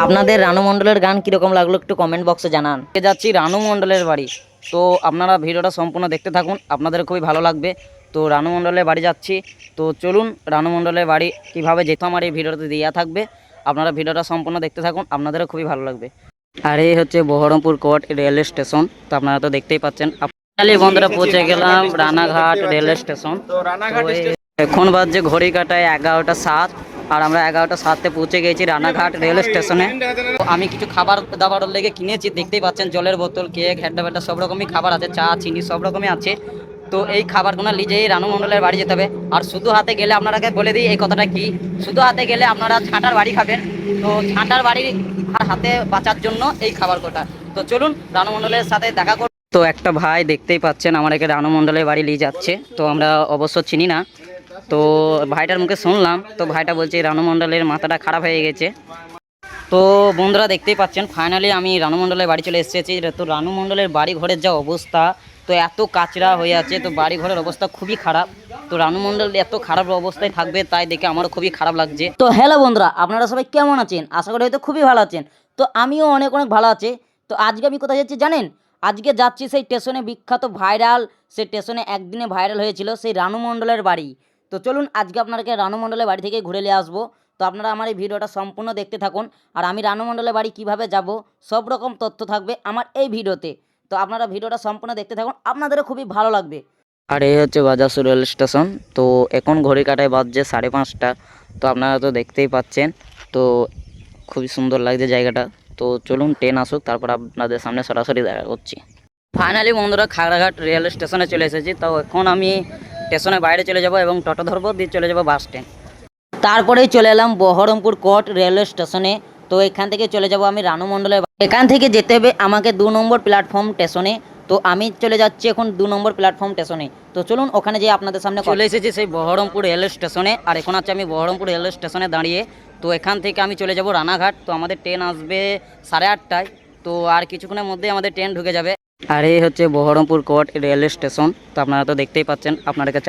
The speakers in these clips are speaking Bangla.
আপনাদের রানু মণ্ডলের গান কীরকম লাগলো একটু কমেন্ট বক্সে জানান। যাচ্ছি রানু মণ্ডলের বাড়ি, তো আপনারা ভিডিওটা সম্পূর্ণ দেখতে থাকুন, আপনাদের খুবই ভালো লাগবে। তো রানু মণ্ডলের বাড়ি যাচ্ছি, তো চলুন রানু মণ্ডলের বাড়ি কীভাবে যেত আমার এই ভিডিওতে দেওয়া থাকবে, আপনারা ভিডিওটা সম্পূর্ণ দেখতে থাকুন, আপনাদেরও খুবই ভালো লাগবে। আর এই হচ্ছে বহরমপুর কোর্ট রেলওয়ে স্টেশন, তো আপনারা তো দেখতেই পাচ্ছেন। বন্ধুরা পৌঁছে গেলাম রানাঘাট রেলওয়ে স্টেশন। এখন বাজছে ঘড়ি কাটায় 11টা 7, আর আমরা 11টা 7-এ পৌঁছে গেছি রানাঘাট রেলওয়ে স্টেশনে। আমি কিছু খাবার দাবার লেগে কিনেছি, দেখতেই পাচ্ছেন জলের বোতল, কেক, হ্যাড্ডা ব্যাড্ডা সব রকমই খাবার আছে, চা চিনি সব রকমই আছে। তো এই খাবারগুলো নিজেই রানু মণ্ডলের বাড়ি যেতে হবে। আর শুধু হাতে গেলে আপনারাকে বলে দিই এই কথাটা কি, শুধু হাতে গেলে আপনারা ছাঁটার বাড়ি খাবেন। তো ছাঁটার বাড়ি আর হাতে বাঁচার জন্য এই খাবার কটা। তো চলুন রানু মণ্ডলের সাথে দেখা করুন। তো একটা ভাই দেখতেই পাচ্ছেন আমাদেরকে রানু মণ্ডলের বাড়ি নিয়ে যাচ্ছে, তো আমরা অবশ্য চিনি না। তো ভাইটার মুখে শুনলাম, তো ভাইটা বলছে রানু মণ্ডলের মাথাটা খারাপ হয়ে গেছে। তো বন্ধুরা দেখতেই পাচ্ছেন ফাইনালি আমি রানু মণ্ডলের বাড়ি চলে এসেছি। তো রানু মণ্ডলের বাড়ি ঘরের যা অবস্থা, তো এত কাচরা হয়ে আছে, তো বাড়ি ঘরের অবস্থা খুবই খারাপ। তো রানু মণ্ডল এত খারাপ অবস্থায় থাকবে তাই দেখে আমারও খুবই খারাপ লাগছে। তো হ্যালো বন্ধুরা, আপনারা সবাই কেমন আছেন? আশা করি হয়তো খুবই ভালো আছেন। তো আমিও অনেক অনেক ভালো আছি। তো আজকে আমি কোথায় যাচ্ছি জানেন? আজকে যাচ্ছি সেই স্টেশনে বিখ্যাত ভাইরাল, সেই স্টেশনে একদিনে ভাইরাল হয়েছিল সেই রানু মণ্ডলের বাড়ি। তো চলুন আজকে আপনাদেরকে রানু মণ্ডলের বাড়ি থেকে ঘুরে নিয়ে আসবো। তো আপনারা আমার এই ভিডিওটা সম্পূর্ণ দেখতে থাকুন, আর আমি রানু মণ্ডলের বাড়ি কীভাবে যাব সব রকম তথ্য থাকবে আমার এই ভিডিওতে। তো আপনারা ভিডিওটা সম্পূর্ণ দেখতে থাকুন, আপনাদেরও খুবই ভালো লাগবে। আর এই হচ্ছে বাজাসুর রেল স্টেশন। তো এখন ঘড়ি কাটায় বাজছে 5:30। তো আপনারা তো দেখতেই পাচ্ছেন, তো খুবই সুন্দর লাগছে জায়গাটা। তো চলুন ট্রেন আসুক, তারপর আপনাদের সামনে সরাসরি দেখা করছি। ফাইনালি বন্ধুরা খাগড়াঘাট রেল স্টেশনে চলে এসেছি। তো এখন আমি স্টেশনের বাইরে চলে যাব এবং টোটো ধরবো, দিয়ে চলে যাব বাস স্ট্যান্ড। তারপরেই চলে এলাম বহরমপুর কোর্ট রেলওয়ে স্টেশনে। তো এখান থেকে চলে যাব আমি রানু মণ্ডলের, এখান থেকে যেতে হবে আমাকে 2 নম্বর প্ল্যাটফর্ম স্টেশনে। তো আমি চলে যাচ্ছি এখন 2 নম্বর প্ল্যাটফর্ম স্টেশনে। তো চলুন ওখানে যেয়ে আপনাদের সামনে চলে এসেছি সেই বহরমপুর রেলওয়ে স্টেশনে। আর এখন আছে আমি বহরমপুর রেলওয়ে স্টেশনে দাঁড়িয়ে। তো এখান থেকে আমি চলে যাব রানাঘাট। তো আমাদের ট্রেন আসবে 8:30টায়। তো আর কিছুক্ষণের মধ্যেই আমাদের ট্রেন ঢুকে যাবে। আর এই হচ্ছে বহরমপুর কোর্ট রেলওয়ে স্টেশন। তো আপনারা তো দেখতেই পাচ্ছেন, আপনাদেরকে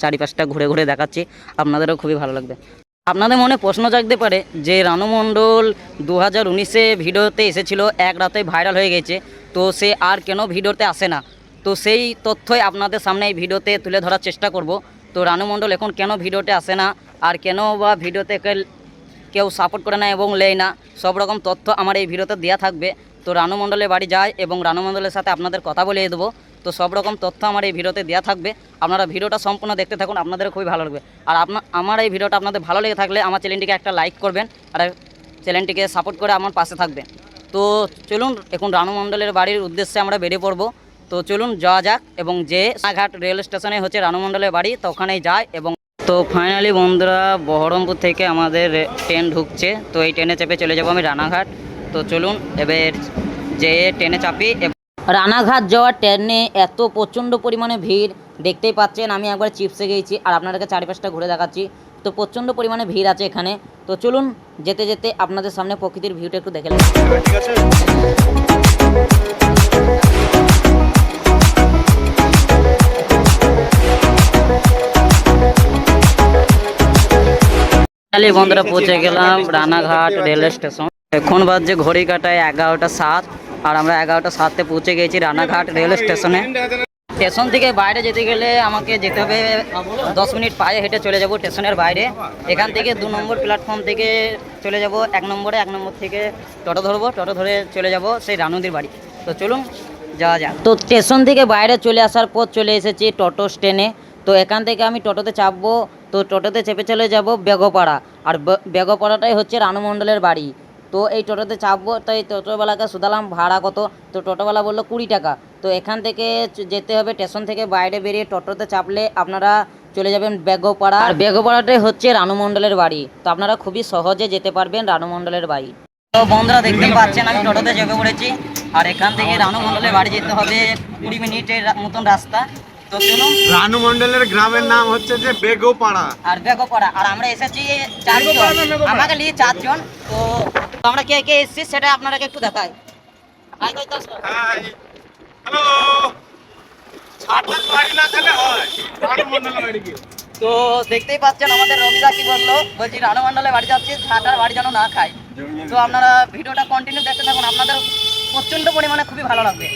চারিপাশটা ঘুরে ঘুরে দেখাচ্ছি, আপনাদেরও খুবই ভালো লাগবে। আপনাদের মনে প্রশ্ন জাগতে পারে যে রানু মণ্ডল 2019-এ ভিডিওতে এসেছিল, এক রাতে ভাইরাল হয়ে গেছে, তো সে আর কেন ভিডিওতে আসে না? তো সেই তথ্যই আপনাদের সামনে এই ভিডিওতে তুলে ধরার চেষ্টা করব। তো রানু মণ্ডল এখন কেন ভিডিওতে আসে না, আর কেন বা ভিডিওতে কেউ সাপোর্ট করে না এবং লেয় না, সব রকম তথ্য আমার এই ভিডিওতে দেওয়া থাকবে। তো রানু মণ্ডলের বাড়ি যায় এবং রানু মণ্ডলের সাথে আপনাদের কথা বলিয়ে দেবো। তো সব রকম তথ্য আমার এই ভিডিওতে দেওয়া থাকবে, আপনারা ভিডিওটা সম্পূর্ণ দেখতে থাকুন, আপনাদের খুবই ভালো লাগবে। আর আমার এই ভিডিওটা আপনাদের ভালো লেগে থাকলে আমার চ্যানেলটিকে একটা লাইক করবেন, আর চ্যানেলটিকে সাপোর্ট করে আমার পাশে থাকবেন। তো চলুন এখন রানু মণ্ডলের বাড়ির উদ্দেশ্যে আমরা বেরিয়ে পড়বো। তো চলুন যাওয়া যাক, এবং যে রানাঘাট রেল স্টেশনে হচ্ছে রানু মণ্ডলের বাড়ি, তো ওখানেই যায়। এবং তো ফাইনালি বন্ধুরা বহরমপুর থেকে আমাদের ট্রেন ঢুকছে। তো এই ট্রেনে চেপে চলে যাবো আমি রানাঘাট। তো চলুন এবার যে ট্রেনে চাপি। রানাঘাট যাওয়ার ট্রেনে এত প্রচণ্ড পরিমাণে ভিড়, দেখতেই পাচ্ছেন। আমি একবার চিপসে গিয়েছি আর আপনাদেরকে চারিপাশটা ঘুরে দেখাচ্ছি। তো প্রচণ্ড পরিমাণে ভিড় আছে এখানে। তো চলুন যেতে যেতে আপনাদের সামনে প্রকৃতির ভিউটা একটু দেখে নেব। বন্ধুরা পৌঁছে গেলাম রানাঘাট রেলওয়ে স্টেশন। এখন বাজছে ঘড়ি কাটায় 11টা 7, আর আমরা 11টা 7-এ পৌঁছে গেছি রানাঘাট রেলওয়ে স্টেশনে। স্টেশন থেকে বাইরে যেতে গেলে আমাকে যেতে হবে 10 মিনিট পায়ে হেঁটে চলে যাব স্টেশনের বাইরে। এখান থেকে 2 নম্বর প্ল্যাটফর্ম থেকে চলে যাব 1 নম্বরে, 1 নম্বর থেকে টোটো ধরবো, টোটো ধরে চলে যাব সেই রানুদির বাড়ি। তো চলুন যাওয়া যাক। তো স্টেশন থেকে বাইরে চলে আসার পর চলে এসেছি টোটো স্ট্যান্ডে। তো এখান থেকে আমি টোটোতে চাপবো। তো টোটোতে চেপে চলে যাব বেগপাড়া, আর বেগপাড়াটাই হচ্ছে রানু মণ্ডলের বাড়ি। তো এই টোটোতে চাপবো। তো এই টোটোওয়ালাকে শুধালাম ভাড়া কত, তো টোটোওয়ালা বললো 20 টাকা। তো এখান থেকে যেতে হবে স্টেশন থেকে বাইরে বেরিয়ে টোটোতে চাপলে আপনারা চলে যাবেন বেগপাড়া, আর বেগপাড়াটাই হচ্ছে রানু মণ্ডলের বাড়ি। তো আপনারা খুবই সহজে যেতে পারবেন রানু মণ্ডলের বাড়ি। তো বন্ধুরা দেখতে পাচ্ছেন আমি টোটোতে চেপে পড়েছি, আর এখান থেকে রানু মণ্ডলের বাড়ি যেতে হবে 20 মিনিটের মতন রাস্তা। তো চলুন। রানু মণ্ডলের গ্রামের নাম হচ্ছে যে বেগপাড়া, আর বেগপাড়া, আর আমরা এসেছি 4 জন, আমাকে নিয়ে 4 জন। তো আমরা কে কে এসেছি সেটা আপনারাকে একটু দেখাই। হ্যালো, ছাটার বাড়ি না খেলে হয়, রানু মণ্ডলের বাড়ি কি? তো দেখতেই পাচ্ছেন আমাদের রবিদা কি বললো, বলছি রানু মণ্ডলের বাড়ি যাচ্ছি, ছাটার বাড়ি যেন না খাই। তো আপনারা ভিডিওটা কন্টিনিউ দেখতে থাকুন, আপনাদের প্রচণ্ড পরিমাণে খুবই ভালো লাগবে।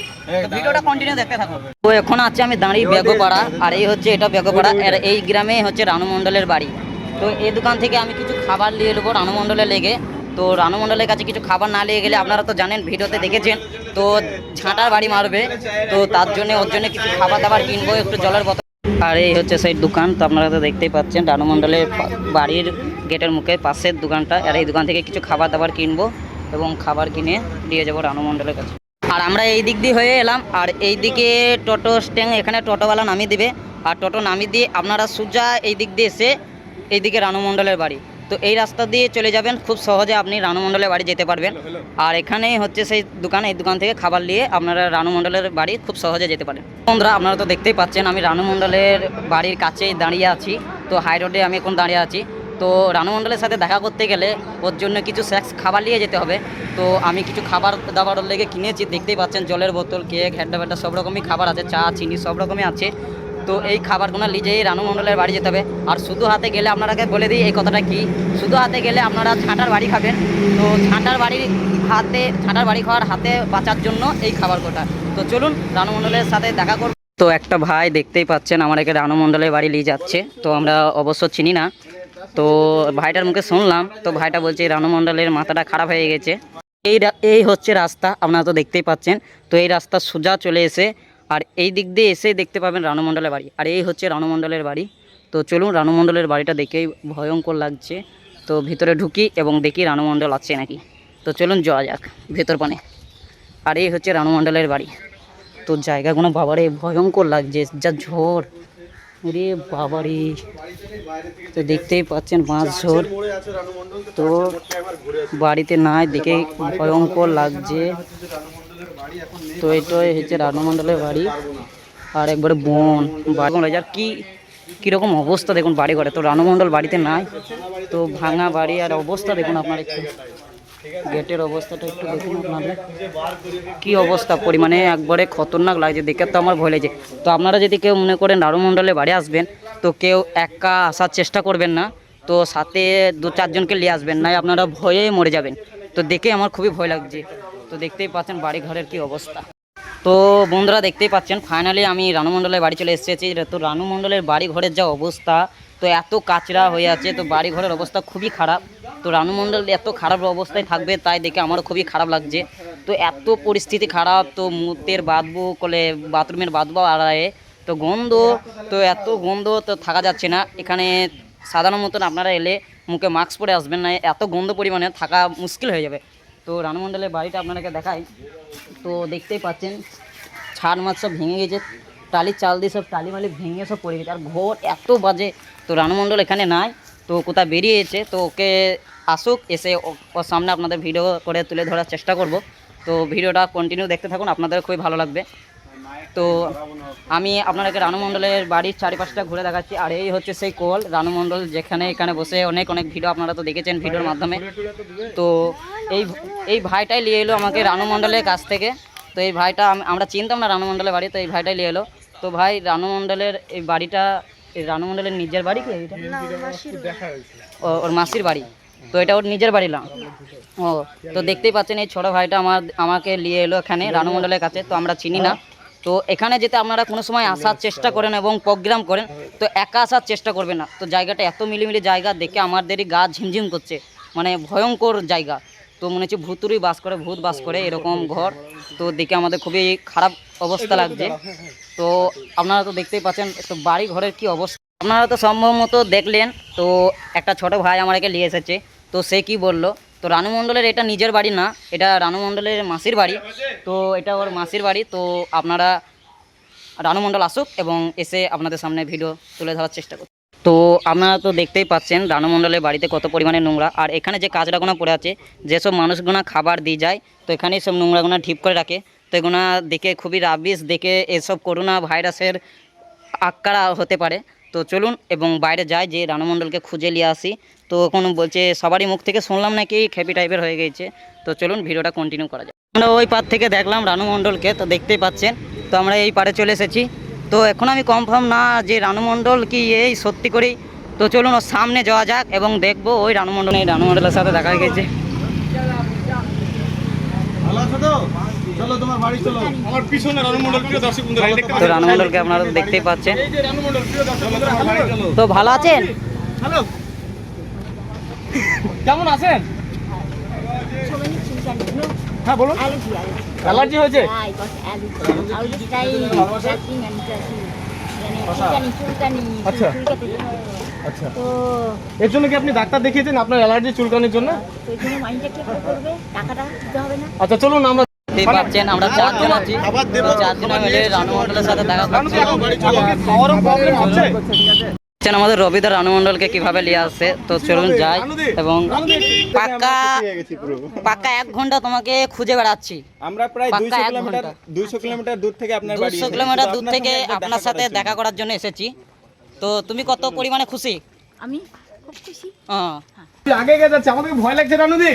তো ভিডিওটা কন্টিনিউ দেখতে থাকুন। তো এখন আছে আমি দাঁড়িয়ে বেগোপাড়া, আর এই হচ্ছে এটা বেগোপাড়া, আর এই গ্রামে হচ্ছে রানু মণ্ডলের বাড়ি। তো এই দোকান থেকে আমি কিছু খাবার নিয়ে নেবো রানু মণ্ডলে লেগে। তো রানু মণ্ডলের কাছে কিছু খাবার না নিয়ে গেলে আপনারা তো জানেন, ভিডিওতে দেখেছেন, তো ঝাঁটার বাড়ি মারবে। তো তার জন্য ওর জন্য কিছু খাবার দাবার কিনবো, একটু জলের বোতল। আর এই হচ্ছে সেই দোকান, তো আপনারা তো দেখতেই পাচ্ছেন রানু মণ্ডলের বাড়ির গেটের মুখে পাশের দোকানটা। আর এই দোকান থেকে কিছু খাবার দাবার কিনবো এবং খাবার কিনে দিয়ে যাবো রানু মণ্ডলের কাছে। আর আমরা এই দিক দিয়ে হয়ে এলাম, আর এই দিকে টোটো স্ট্যান্ড, এখানে টোটোওয়ালা নামিয়ে দিবে। আর টোটো নামিয়ে দিয়ে আপনারা সোজা এই দিক দিয়ে এসে এইদিকে রানু মণ্ডলের বাড়ি, তো এই রাস্তা দিয়ে চলে যাবেন, খুব সহজে আপনি রানু মণ্ডলের বাড়ি যেতে পারবেন। আর এখানেই হচ্ছে সেই দোকান, এই দোকান থেকে খাবার নিয়ে আপনারা রানু মণ্ডলের বাড়ি খুব সহজে যেতে পারেন। বন্ধুরা আপনারা তো দেখতেই পাচ্ছেন আমি রানু মণ্ডলের বাড়ির কাছেই দাঁড়িয়ে আছি। তো হাই রোডে আমি এখন দাঁড়িয়ে আছি। তো রানু মণ্ডলের সাথে দেখা করতে গেলে ওর জন্য কিছু স্ন্যাক্স খাবার নিয়ে যেতে হবে। তো আমি কিছু খাবার দাবার লেগে কিনেছি, দেখতেই পাচ্ছেন জলের বোতল, কেক, হ্যাড্ডা ফ্যাড্ডা সব রকমই খাবার আছে, চা চিনি সব রকমই আছে। তো এই খাবারগুলো নিজেই রানু মণ্ডলের বাড়ি যেতে হবে। আর শুধু হাতে গেলে আপনারাকে বলে দিই এই কথাটা কি, শুধু হাতে গেলে আপনারা ঝাঁটার বাড়ি খাবেন। তো ঝাঁটার বাড়ি খাওয়ার হাতে বাঁচার জন্য এই খাবার কোটা। তো চলুন রানু মণ্ডলের সাথে দেখা করব। তো একটা ভাই দেখতেই পাচ্ছেন আমাদেরকে রানু মণ্ডলের বাড়ি নিয়ে যাচ্ছে। তো আমরা অবশ্য চিনি না, তো ভাইটার মুখে শুনলাম, তো ভাইটা বলছে রানু মণ্ডলের মাথাটা খারাপ হয়ে গেছে। এই হচ্ছে রাস্তা, আপনারা তো দেখতেই পাচ্ছেন। তো এই রাস্তা সোজা চলে এসে আর এই দিক দিয়ে এসে দেখতে পাবেন রানু মণ্ডলের বাড়ি, আর এই হচ্ছে রানু মণ্ডলের বাড়ি। তো চলুন রানু মণ্ডলের বাড়িটা দেখেই ভয়ঙ্কর লাগছে। তো ভিতরে ঢুকি এবং দেখি রানু মণ্ডল আছে নাকি। তো চলুন যাওয়া যাক ভেতর পানে। আর এই হচ্ছে রানু মণ্ডলের বাড়ি। তো জায়গাগুলো বাবারে ভয়ঙ্কর লাগছে, যা ঝড়, রে বাবারে। তো দেখতেই পাচ্ছেন বাঁশ ঝড়। তো বাড়িতে নাই দেখে ভয়ঙ্কর লাগছে। তো এটাই হচ্ছে রানু মণ্ডলের বাড়ি, আর একবারে বন বাড়ি। আর কীরকম অবস্থা দেখুন বাড়ি ঘরে। তো রানু মণ্ডল বাড়িতে নাই, তো ভাঙা বাড়ি। আর অবস্থা দেখুন আপনার, একটু গেটের অবস্থাটা একটু দেখুন আপনাদের, কি অবস্থা পরিমাণে একবারে খতরনাক লাগছে দেখে, তো আমার ভয় লাগছে। তো আপনারা যদি কেউ মনে করেন রানু মণ্ডলের বাড়ি আসবেন, তো কেউ একা আসার চেষ্টা করবেন না, তো সাথে 2-4 জনকে নিয়ে আসবেন, নাই আপনারা ভয়ে মরে যাবেন। তো দেখে আমার খুবই ভয় লাগছে। তো দেখতেই পাচ্ছেন বাড়ি ঘরের কি অবস্থা। তো বন্ধুরা দেখতেই পাচ্ছেন ফাইনালি আমি রানু মণ্ডলের বাড়ি চলে এসেছি। তো রানু মণ্ডলের বাড়ি ঘরের যা অবস্থা, তো এত কাচরা হয়ে আছে, তো বাড়ি ঘরের অবস্থা খুবই খারাপ। তো রানু মণ্ডল এত খারাপ অবস্থায় থাকবে তাই দেখে আমারও খুবই খারাপ লাগছে। তো এত পরিস্থিতি খারাপ, তো মুতের বাঁধবো কলে, বাথরুমের বাঁধবো আড়ায়ে, তো গন্ধ, তো এত গন্ধ, তো থাকা যাচ্ছে না এখানে। সাধারণ মতন আপনারা এলে মুখে মাস্ক পরে আসবেন, না এত গন্ধ পরিমাণে থাকা মুশকিল হয়ে যাবে। তো রানু মণ্ডলের বাড়িটা আপনাদেরকে দেখাই। তো দেখতেই পাচ্ছেন ছাদ মাছ সব ভেঙে গেছে, টালির চাল দিয়ে সব টালি মালি ভেঙে সব পড়ে গেছে, আর ঘর এত বাজে। তো রানু মণ্ডল এখানে নাই, তো কোথায় বেরিয়েছে। তো ওকে আসুক, এসে ওর সামনে আপনাদের ভিডিও করে তুলে ধরার চেষ্টা করব। তো ভিডিওটা কন্টিনিউ দেখতে থাকুন, আপনাদের খুবই ভালো লাগবে। তো আমি আপনাদেরকে রানু মণ্ডলের বাড়ির চারিপাশটা ঘুরে দেখাচ্ছি। আর এই হচ্ছে সেই কোল রানু মণ্ডল, যেখানে এখানে বসে অনেক ভিডিও আপনারা তো দেখেছেন ভিডিওর মাধ্যমে। তো এই ভাইটাই নিয়ে এলো আমাকে রানু মণ্ডলের কাছ থেকে। তো এই ভাইটা আমরা চিনতাম না রানু মণ্ডলের বাড়ি, তো এই ভাইটাই নিয়ে এলো। তো ভাই রানু মণ্ডলের এই বাড়িটা, এই রানু মণ্ডলের নিজের বাড়ি কি এটা? ওর মাসির বাড়ি। তো এটা ওর নিজের বাড়ি না? ও, তো দেখতেই পাচ্ছেন এই ছোটো ভাইটা আমাকে নিয়ে এলো এখানে রানু মণ্ডলের কাছে। তো আমরা চিনি না। তো এখানে যেতে আপনারা কোনো সময় আসার চেষ্টা করেন এবং প্রোগ্রাম করেন, তো একা আসার চেষ্টা করবেন না। তো জায়গাটা এত মিলিমিলি জায়গা দেখে আমাদেরই গা ঝিমঝিম করছে, মানে ভয়ঙ্কর জায়গা। তো মনে হচ্ছে ভূতুরই ভূত বাস করে এরকম ঘর। তো দেখে আমাদের খুবই খারাপ অবস্থা লাগছে। তো আপনারা তো দেখতেই পাচ্ছেন তো বাড়ি ঘরের কি অবস্থা, আপনারা তো সম্ভবত দেখলেন। তো একটা ছোট ভাই আমাকে নিয়ে এসেছে, তো সে কি বলল, তো রানু মণ্ডলের এটা নিজের বাড়ি না, এটা রানু মণ্ডলের মাসির বাড়ি। তো এটা ওর মাসির বাড়ি। তো আপনারা রানু মণ্ডল আসুক এবং এসে আপনাদের সামনে ভিডিও তুলে ধরার চেষ্টা করুন। তো আপনারা তো দেখতেই পাচ্ছেন রানু মণ্ডলের বাড়িতে কত পরিমাণে নোংরা। আর এখানে যে কাঁচড়াগুনা পড়ে আছে, যেসব মানুষগুনা খাবার দিয়ে যায়, তো এখানেই সব নোংরাগুনা ঢিপ করে রাখে। তো এগুলো দেখে খুবই রাবিশ, দেখে এসব করোনা ভাইরাসের আক্কারা হতে পারে। তো চলুন এবং বাইরে যাই, যে রানু মণ্ডলকে খুঁজে নিয়ে আসি। তো এখন বলছে সবারই মুখ থেকে শুনলাম নাকি খেপি টাইপের হয়ে গেছে। তো চলুন ভিডিওটা কন্টিনিউ করা যায়। আমরা ওই পার থেকে দেখলাম রানু মণ্ডলকে, তো দেখতেই পাচ্ছেন। তো আমরা এই পারে চলে এসেছি। তো এখন আমি কনফার্ম না যে রানু মণ্ডল কি এই সত্যি করেই। তো চলুন ওর সামনে যাওয়া যাক এবং দেখবো ওই রানু মণ্ডলের সাথে দেখা গেছে। আছো তো? চলো তোমার বাড়ি চলো। আমার পিছনে রানু মণ্ডল প্রিয় দর্শক বন্ধুরা এই দেখতে তো রানু মণ্ডলকে আপনারা তো দেখতেই পাচ্ছেন। এই যে রানু মণ্ডল প্রিয় দর্শক বন্ধুরা আমার বাড়ি চলো। তো ভালো আছেন? হ্যালো। কেমন আছেন? হ্যাঁ বলুন। অ্যালার্জি হয়েছে? আচ্ছা। আচ্ছা। তো এর জন্য কি আপনি ডাক্তার দেখিয়েছেন আপনার অ্যালার্জি চুলকানির জন্য? ওই জন্য মাইন্ডটা কি করবে, টাকাটা দিতে হবে না? আচ্ছা চলুন আমরা দেখতেই পাচ্ছেন আমরা চারজন আছি। তো চারজনে মিলে রানু মণ্ডলের সাথে দেখা করছি। খাওয়ারও প্রবলেম হচ্ছে। দেখছেন আমাদের রবিদা রানু মণ্ডলকে কিভাবে নিয়ে আসছে। তো চলুন যাই এবং পাক্কা 1 ঘন্টা তোমাকে খুঁজে বেড়াচ্ছি। আমরা প্রায় পাক্কা 200 1 কিলোমিটার ঘন্টা। 200 কিলোমিটার দূর থেকে আপনার বাড়ি 200 কিলোমিটার দূর থেকে আপনার সাথে দেখা করার জন্য এসেছি। তো তুমি কত পরিমাণে খুশি? আমি খুব খুশি। হ্যাঁ। আগে গিয়ে যাচ্ছে আমাদের ভয় লাগছে রানুদি।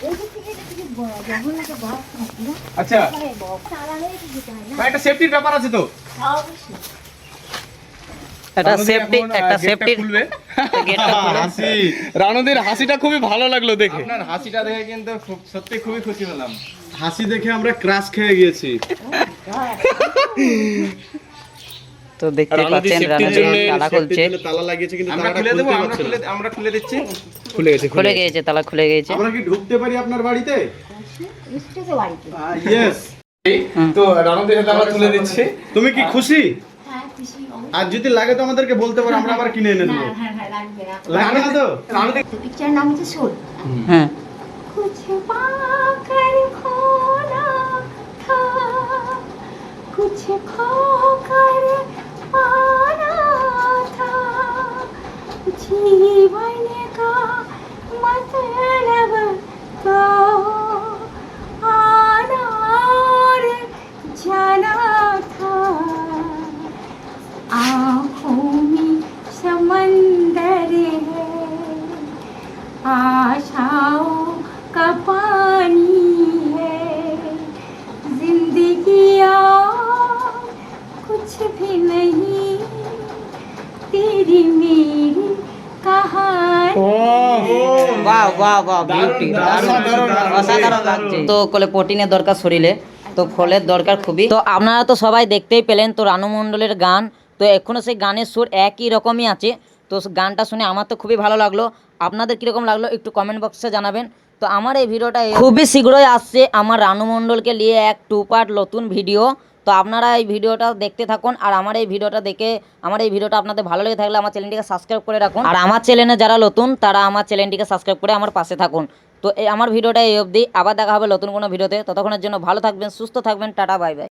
এই দিক থেকে এটা থেকে যখন একটা বাস থাকে না, আচ্ছা মানে চালানে যেতে হয় না? ভাই একটা সেফটির ব্যাপার আছে তো। অবশ্যই। একটা রানুদি সেফটি এখন, একটা গেটটা সেফটি খুলবে। গেটটা খুলে হাসি রানুদির হাসিটা খুবই ভালো লাগলো দেখে। আপনার হাসিটা দেখে কিন্তু সত্যি খুবই খুশি হলাম। হাসি দেখে আমরা ক্রাশ খেয়ে গিয়েছি। তো দেখতে পাচ্ছেন রানুদি তালা খুলছে। তালা লাগিয়েছে কিন্তু আমরা তালাটা খুলে দেব, খুলতে পারছে না। আমরা খুলে দিচ্ছি। খুলে গেছে খুলে গিয়েছে, তালা খুলে গিয়েছে। আমরা কি ঢুকতে পারি আপনার বাড়িতে? এসেছে বাড়িতে। ইয়েস। তো রানুদির হাতে আমরা তুলে দিচ্ছি। তুমি কি খুশি? হ্যাঁ, খুশি। আর যদি লাগে তো আমাদেরকে বলতে পারো, আমরা আবার কিনে এনে দেবো। হ্যাঁ, লাগবে না। লাগবে না তো? রানুদি পিকচারের নাম হচ্ছে সোল। হ্যাঁ। कुछ पाकर खोना था, कुछ खोकर पाना था, जीवन का मतलब तो आना और जाना था, आँखों में समंदर है, आशाओं का पानी है, जिंदगी और कुछ भी नहीं, तेरी मेरी कहानी। বাহ বাহ বাহ, বিউটি, অসাধারণ লাগছে। তো কলে প্রোটিনের দরকার শরীরে, তো ফলের দরকার খুবই। তো আপনারা তো সবাই দেখতেই পেলেন তো রানু মণ্ডলের গান। তো এখনও সেই গানের সুর একই রকমই আছে। তো গানটা শুনে আমার তো খুবই ভালো লাগলো। আপনাদের কীরকম লাগলো একটু কমেন্ট বক্সে জানাবেন। তো আমার এই ভিডিওটা খুবই শীঘ্রই আসছে আমার রানু মণ্ডলকে নিয়ে এক 2 পার্ট নতুন ভিডিও। তো আপনারা এই ভিডিওটা দেখতে থাকুন। আর আমার এই ভিডিওটা দেখে আমার এই ভিডিওটা আপনাদের ভালো লেগে থাকলে আমার চ্যানেলটিকে সাবস্ক্রাইব করে রাখুন। আর আমার চ্যানেলে যারা নতুন তারা আমার চ্যানেলটিকে সাবস্ক্রাইব করে আমার পাশে থাকুন। তো এই আমার ভিডিওটা এই অবধি, আবার দেখা হবে নতুন কোনো ভিডিওতে। ততক্ষণের জন্য ভালো থাকবেন, সুস্থ থাকবেন, টাটা বাই বাই।